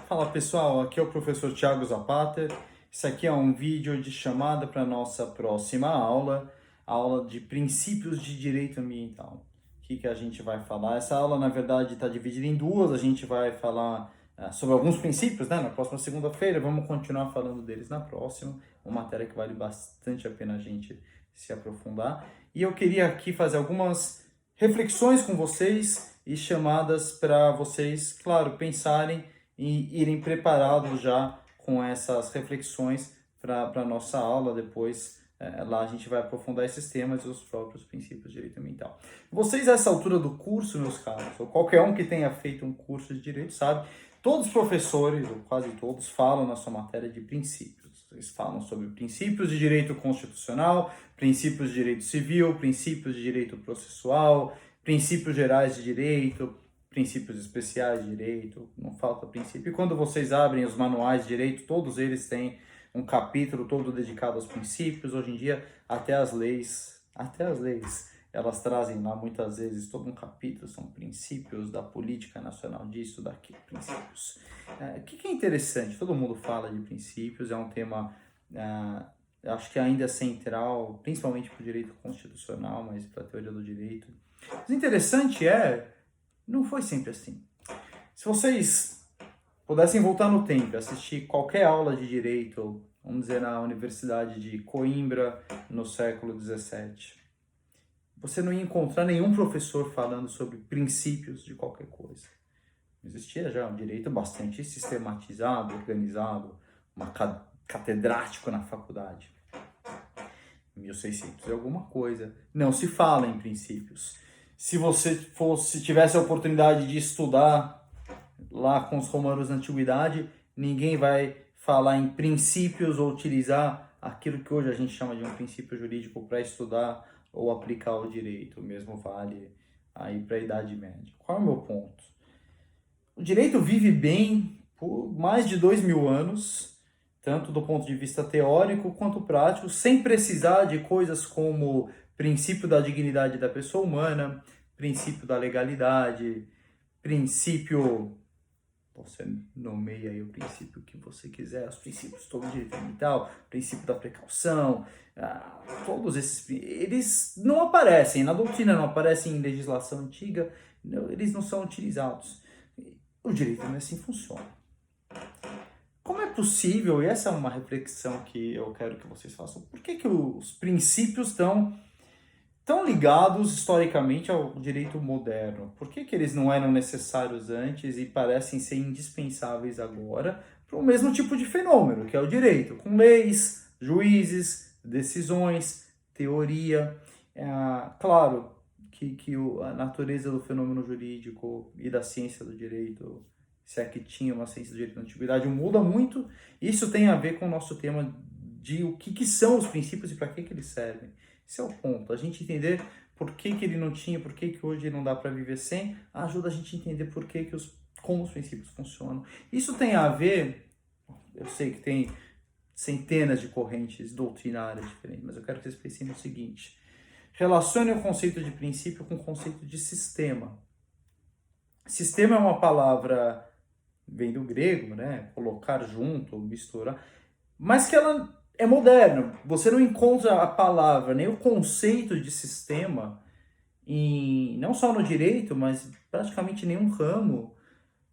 Fala pessoal, aqui é o professor Thiago Zapata. Isso aqui é um vídeo de chamada para nossa próxima aula, a aula de princípios de direito ambiental. O que a gente vai falar? Essa aula, na verdade, está dividida em duas. A gente vai falar sobre alguns princípios, né, na próxima segunda-feira. Vamos continuar falando deles na próxima. Uma matéria que vale bastante a pena a gente se aprofundar. E eu queria aqui fazer algumas reflexões com vocês e chamadas para vocês, claro, pensarem e irem preparados já com essas reflexões para a nossa aula. Depois, lá a gente vai aprofundar esses temas e os próprios princípios de direito ambiental. Vocês, a essa altura do curso, meus caros, ou qualquer um que tenha feito um curso de direito, sabe, todos os professores, ou quase todos, falam na sua matéria de princípios. Eles falam sobre princípios de direito constitucional, princípios de direito civil, princípios de direito processual, princípios gerais de direito, princípios especiais de direito, não falta princípio. E quando vocês abrem os manuais de direito, todos eles têm um capítulo todo dedicado aos princípios. Hoje em dia, até as leis, elas trazem lá muitas vezes todo um capítulo, são princípios da política nacional disso, daquilo, princípios. O que é interessante? Todo mundo fala de princípios, é um tema, acho que ainda é central, principalmente para o direito constitucional, mas para a teoria do direito. Mas o interessante não foi sempre assim. Se vocês pudessem voltar no tempo e assistir qualquer aula de direito, vamos dizer, na Universidade de Coimbra, no século XVII, você não ia encontrar nenhum professor falando sobre princípios de qualquer coisa. Existia já um direito bastante sistematizado, organizado, catedrático na faculdade. 1600 e alguma coisa. Não se fala em princípios. Se você tivesse a oportunidade de estudar lá com os romanos na antiguidade, ninguém vai falar em princípios ou utilizar aquilo que hoje a gente chama de um princípio jurídico para estudar ou aplicar o direito. O mesmo vale aí para a Idade Média. Qual é o meu ponto? O direito vive bem por mais de 2000 anos, tanto do ponto de vista teórico quanto prático, sem precisar de coisas como princípio da dignidade da pessoa humana, princípio da legalidade, princípio... Você nomeia aí o princípio que você quiser, os princípios todo direito ambiental, princípio da precaução, todos esses, eles não aparecem, na doutrina não aparecem em legislação antiga, eles não são utilizados. O direito não é assim que funciona. Como é possível, e essa é uma reflexão que eu quero que vocês façam, por que os princípios estão ligados historicamente ao direito moderno? Por que eles não eram necessários antes e parecem ser indispensáveis agora para o mesmo tipo de fenômeno, que é o direito, com leis, juízes, decisões, teoria? Claro que a natureza do fenômeno jurídico e da ciência do direito, se é que tinha uma ciência do direito na antiguidade, muda muito. Isso tem a ver com o nosso tema de o que são os princípios e para que eles servem. Esse é o ponto. A gente entender por que ele não tinha, por que hoje não dá para viver sem, ajuda a gente a entender como os princípios funcionam. Isso tem a ver, eu sei que tem centenas de correntes doutrinárias diferentes, mas eu quero que vocês pensem no seguinte: relacione o conceito de princípio com o conceito de sistema. Sistema é uma palavra, vem do grego, né? Colocar junto, misturar, mas que ela é moderno. Você não encontra a palavra, nem o conceito de sistema, não só no direito, mas praticamente nenhum ramo,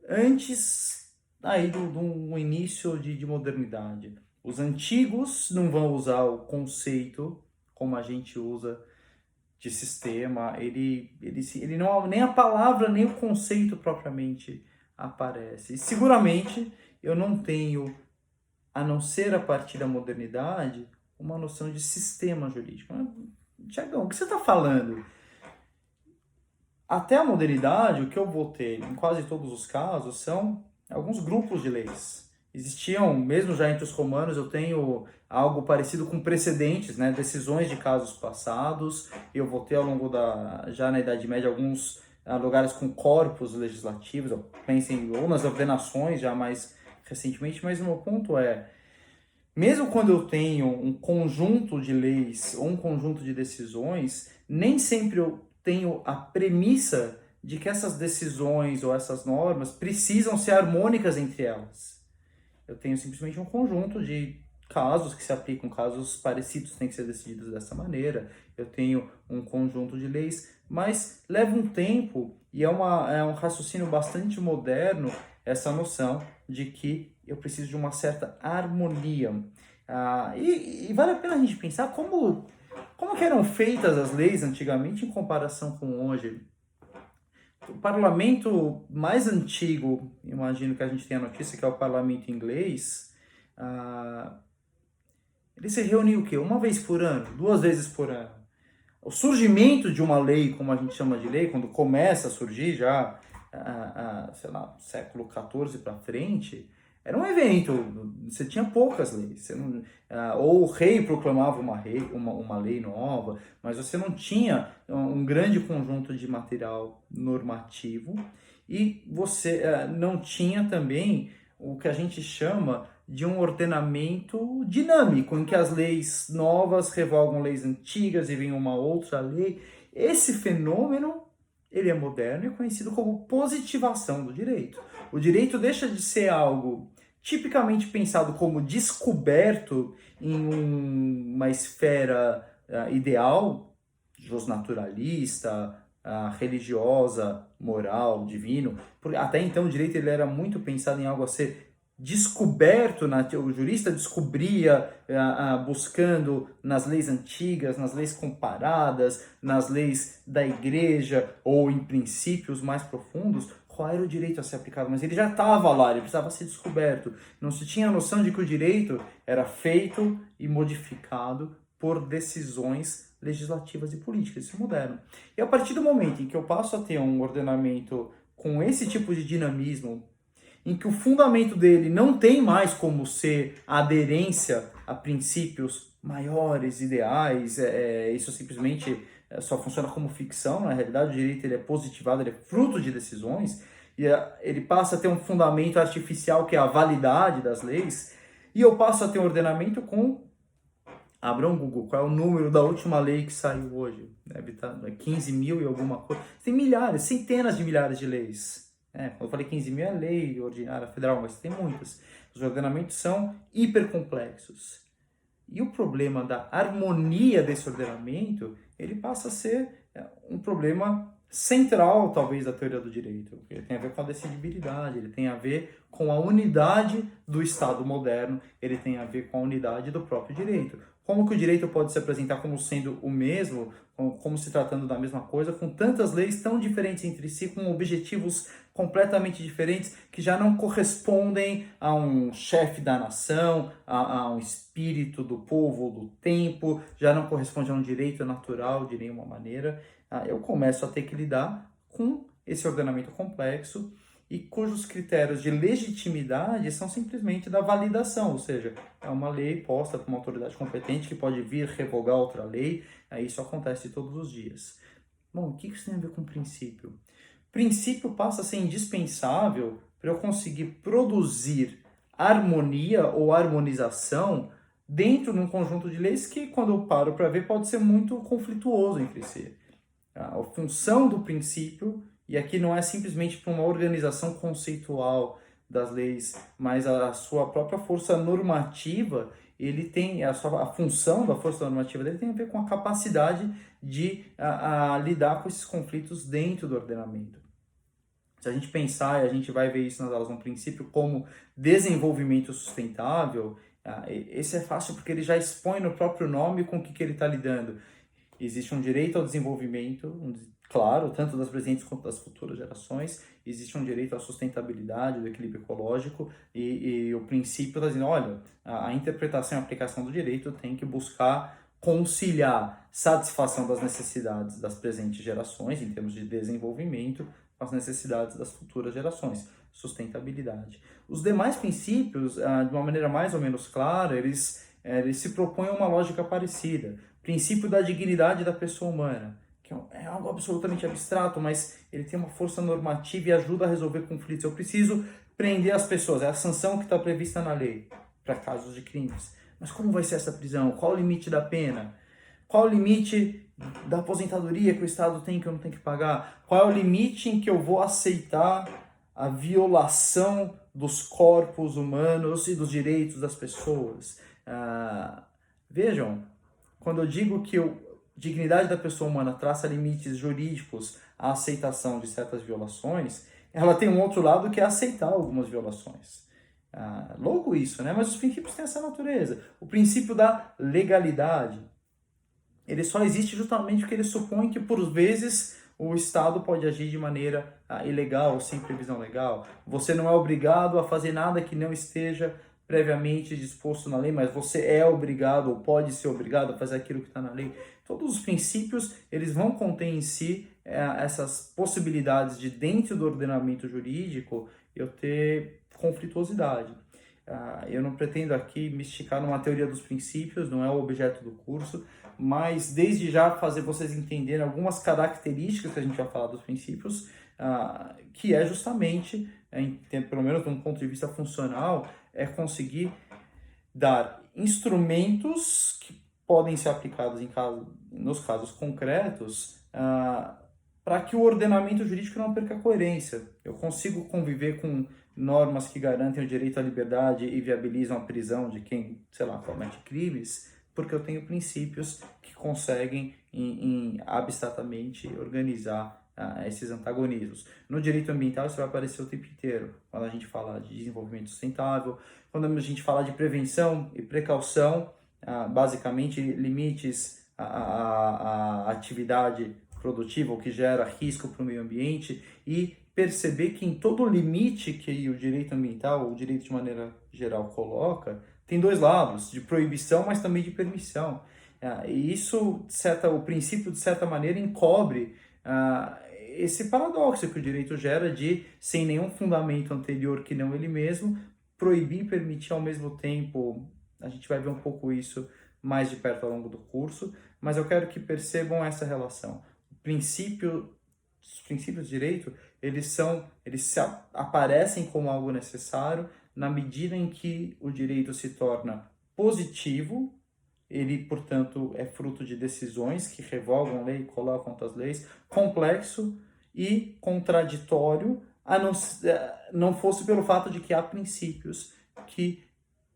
antes aí do início de modernidade. Os antigos não vão usar o conceito como a gente usa de sistema, ele não, nem a palavra, nem o conceito propriamente aparece. E seguramente eu não tenho, a não ser a partir da modernidade, uma noção de sistema jurídico. Tiagão, o que você está falando? Até a modernidade, o que eu vou ter em quase todos os casos são alguns grupos de leis. Existiam, mesmo já entre os romanos, eu tenho algo parecido com precedentes, né? Decisões de casos passados. Eu vou ter ao longo já na Idade Média, alguns lugares com corpos legislativos. Eu pensem ou nas ordenações já mais recentemente, mas o meu ponto mesmo quando eu tenho um conjunto de leis ou um conjunto de decisões, nem sempre eu tenho a premissa de que essas decisões ou essas normas precisam ser harmônicas entre elas. Eu tenho simplesmente um conjunto de casos que se aplicam, casos parecidos têm que ser decididos dessa maneira. Eu tenho um conjunto de leis, mas leva um tempo e é um raciocínio bastante moderno essa noção de que eu preciso de uma certa harmonia. E vale a pena a gente pensar como que eram feitas as leis antigamente em comparação com hoje. O parlamento mais antigo, imagino que a gente tenha a notícia, que é o parlamento inglês, ele se reúne o quê? Uma vez por ano? 2 vezes por ano? O surgimento de uma lei, como a gente chama de lei, quando começa a surgir já, sei lá, século XIV para frente, era um evento, você tinha poucas leis. Você não, ou o rei proclamava uma lei nova, mas você não tinha um grande conjunto de material normativo e você não tinha também o que a gente chama de um ordenamento dinâmico, em que as leis novas revogam leis antigas e vem uma outra lei. Esse fenômeno, ele é moderno e é conhecido como positivação do direito. O direito deixa de ser algo tipicamente pensado como descoberto em uma esfera ideal, justnaturalista, religiosa, moral, divino. Porque até então o direito ele era muito pensado em algo a ser descoberto, o jurista descobria buscando nas leis antigas, nas leis comparadas, nas leis da igreja ou em princípios mais profundos, qual era o direito a ser aplicado, mas ele já estava lá, ele precisava ser descoberto. Não se tinha a noção de que o direito era feito e modificado por decisões legislativas e políticas, isso é moderno. E a partir do momento em que eu passo a ter um ordenamento com esse tipo de dinamismo, em que o fundamento dele não tem mais como ser a aderência a princípios maiores, ideais, isso simplesmente só funciona como ficção. Na realidade, o direito ele é positivado, ele é fruto de decisões, e ele passa a ter um fundamento artificial que é a validade das leis, e eu passo a ter um ordenamento com... Abra um Google, qual é o número da última lei que saiu hoje? Deve estar 15 mil e alguma coisa. Tem milhares, centenas de milhares de leis. Quando eu falei 15 mil é lei ordinária federal, mas tem muitas. Os ordenamentos são hipercomplexos. E o problema da harmonia desse ordenamento, ele passa a ser um problema central, talvez, da teoria do direito. Ele tem a ver com a decidibilidade, ele tem a ver com a unidade do Estado moderno, ele tem a ver com a unidade do próprio direito. Como que o direito pode se apresentar como sendo o mesmo, como se tratando da mesma coisa, com tantas leis tão diferentes entre si, com objetivos completamente diferentes, que já não correspondem a um chefe da nação, a um espírito do povo, do tempo, já não corresponde a um direito natural de nenhuma maneira. Eu começo a ter que lidar com esse ordenamento complexo e cujos critérios de legitimidade são simplesmente da validação, ou seja, é uma lei posta por uma autoridade competente que pode vir revogar outra lei, isso acontece todos os dias. Bom, o que isso tem a ver com princípio? Princípio passa a ser indispensável para eu conseguir produzir harmonia ou harmonização dentro de um conjunto de leis que, quando eu paro para ver, pode ser muito conflituoso entre si. A função do princípio, e aqui não é simplesmente para uma organização conceitual das leis, mas a sua própria força normativa, ele tem a função da força normativa dele tem a ver com a capacidade de lidar com esses conflitos dentro do ordenamento. Se a gente pensar, e a gente vai ver isso nas aulas no princípio, como desenvolvimento sustentável, esse é fácil porque ele já expõe no próprio nome com o que ele está lidando. Existe um direito ao desenvolvimento, claro, tanto das presentes quanto das futuras gerações. Existe um direito à sustentabilidade, do equilíbrio ecológico, e o princípio está dizendo, olha, a interpretação e a aplicação do direito tem que buscar conciliar satisfação das necessidades das presentes gerações, em termos de desenvolvimento, com as necessidades das futuras gerações, sustentabilidade. Os demais princípios, de uma maneira mais ou menos clara, eles se propõem uma lógica parecida. Princípio da dignidade da pessoa humana, que é algo absolutamente abstrato, mas ele tem uma força normativa e ajuda a resolver conflitos. Eu preciso prender as pessoas, é a sanção que está prevista na lei para casos de crimes. Mas como vai ser essa prisão? Qual o limite da pena? Qual o limite da aposentadoria que o Estado tem que eu não tenho que pagar? Qual é o limite em que eu vou aceitar a violação dos corpos humanos e dos direitos das pessoas? Vejam, quando eu digo que a dignidade da pessoa humana traça limites jurídicos à aceitação de certas violações, ela tem um outro lado que é aceitar algumas violações. Louco isso, né? Mas os princípios têm essa natureza. O princípio da legalidade, ele só existe justamente porque ele supõe que, por vezes, o Estado pode agir de maneira ilegal, sem previsão legal. Você não é obrigado a fazer nada que não esteja previamente disposto na lei, mas você é obrigado ou pode ser obrigado a fazer aquilo que está na lei. Todos os princípios, eles vão conter em si essas possibilidades de, dentro do ordenamento jurídico, eu ter conflituosidade. Eu não pretendo aqui me esticar numa teoria dos princípios, não é o objeto do curso, mas desde já fazer vocês entenderem algumas características que a gente vai falar dos princípios, que é justamente, pelo menos de um ponto de vista funcional, é conseguir dar instrumentos que podem ser aplicados nos casos concretos, para que o ordenamento jurídico não perca coerência. Eu consigo conviver com normas que garantem o direito à liberdade e viabilizam a prisão de quem, sei lá, comete crimes, porque eu tenho princípios que conseguem abstratamente organizar esses antagonismos. No direito ambiental isso vai aparecer o tempo inteiro, quando a gente fala de desenvolvimento sustentável, quando a gente fala de prevenção e precaução, basicamente limites à atividade produtiva, o que gera risco para o meio ambiente, e perceber que em todo limite que o direito ambiental, o direito de maneira geral coloca, tem dois lados, de proibição, mas também de permissão. E isso, o princípio, de certa maneira, encobre esse paradoxo que o direito gera de, sem nenhum fundamento anterior que não ele mesmo, proibir e permitir ao mesmo tempo. A gente vai ver um pouco isso mais de perto ao longo do curso, mas eu quero que percebam essa relação. Os princípios de direito, eles aparecem como algo necessário na medida em que o direito se torna positivo, ele, portanto, é fruto de decisões que revogam a lei e colocam outras leis, complexo e contraditório, não fosse pelo fato de que há princípios que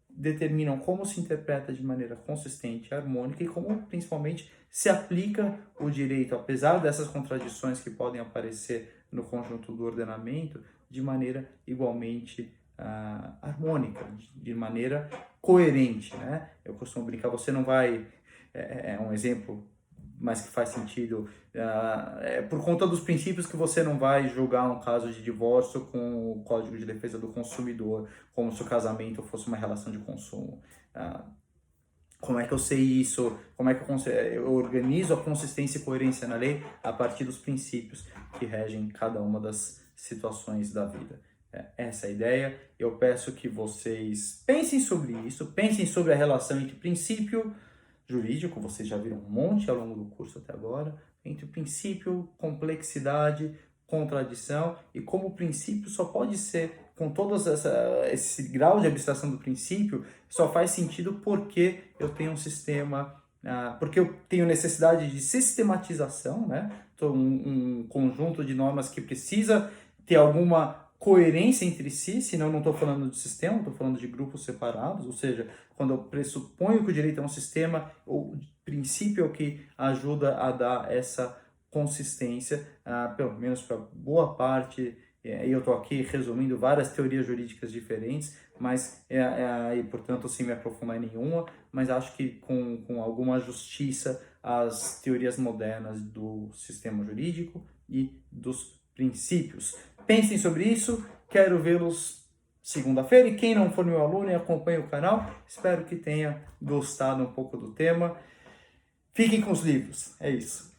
determinam como se interpreta de maneira consistente e harmônica e como, principalmente, se aplica o direito, apesar dessas contradições que podem aparecer no conjunto do ordenamento, de maneira igualmente harmônica, de maneira coerente, né? Eu costumo brincar, você não vai... É um exemplo, mas que faz sentido, por conta dos princípios que você não vai julgar um caso de divórcio com o Código de Defesa do Consumidor, como se o casamento fosse uma relação de consumo. Como é que eu sei isso? Como é que eu organizo a consistência e coerência na lei a partir dos princípios que regem cada uma das situações da vida? Essa é a ideia. Eu peço que vocês pensem sobre isso, pensem sobre a relação entre princípio jurídico, vocês já viram um monte ao longo do curso até agora, entre princípio, complexidade, contradição, e como o princípio só pode ser, com todo esse grau de abstração do princípio, só faz sentido porque eu tenho um sistema, porque eu tenho necessidade de sistematização, né? Então, um conjunto de normas que precisa ter alguma coerência entre si, senão eu não estou falando de sistema, estou falando de grupos separados, ou seja, quando eu pressuponho que o direito é um sistema, o princípio é o que ajuda a dar essa consistência, pelo menos para boa parte, e eu estou aqui resumindo várias teorias jurídicas diferentes, mas, e portanto, sem me aprofundar em nenhuma, mas acho que com alguma justiça as teorias modernas do sistema jurídico e dos princípios. Pensem sobre isso, quero vê-los segunda-feira, e quem não for meu aluno e acompanhe o canal, espero que tenha gostado um pouco do tema. Fiquem com os livros, é isso.